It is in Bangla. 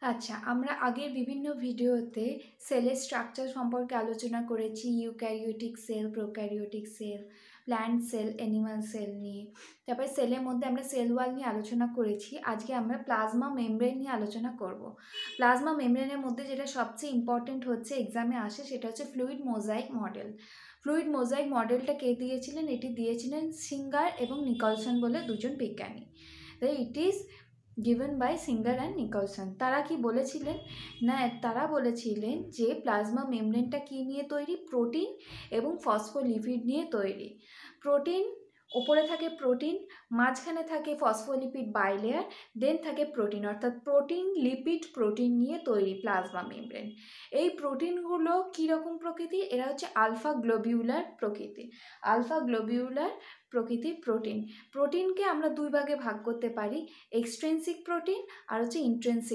আচ্ছা, আমরা আগের বিভিন্ন ভিডিওতে সেলের স্ট্রাকচার সম্পর্কে আলোচনা করেছি। Eukaryotic cell, prokaryotic cell, plant cell, animal cell নিয়ে। তারপরে সেলের মধ্যে আমরা সেল ওয়াল নিয়ে আলোচনা করেছি। আজকে আমরা প্লাজমা মেমব্রেন নিয়ে আলোচনা করব। প্লাজমা মেমব্রেনের মধ্যে যেটা সবচেয়ে ইম্পর্টেন্ট হচ্ছে, এক্সামে আসে, সেটা হচ্ছে fluid mosaic model. Fluid mosaic মডেলটা কে দিয়েছিলেন? এটি দিয়েছিলেন সিঙ্গার এবং নিকলসন বলে দুজন বিজ্ঞানী। তাই it is given by Singer and Nicolson. তারা কি বলেছিলেন? না, তারা বলেছিলেন যে প্লাজমা মেমব্রেনটা কী নিয়ে তৈরি? প্রোটিন এবং ফসফোলিপিড নিয়ে তৈরি। প্রোটিন, ওপরে থাকে প্রোটিন, মাঝখানে থাকে ফসফোলিপিড বাইলেয়ার, দেন থাকে প্রোটিন, অর্থাৎ প্রোটিন, লিপিড, প্রোটিন নিয়ে তৈরি প্লাজমা মেমব্রেন। এই প্রোটিনগুলো কীরকম প্রকৃতি? এরা হচ্ছে আলফা গ্লোবিউলার প্রকৃতি। আলফা গ্লোবিউলার প্রকৃতির প্রোটিন। প্রোটিনকে আমরা দুই ভাগে ভাগ করতে পারি, এক্সট্রিনসিক প্রোটিন আর হচ্ছে ইন্ট্রিনসিক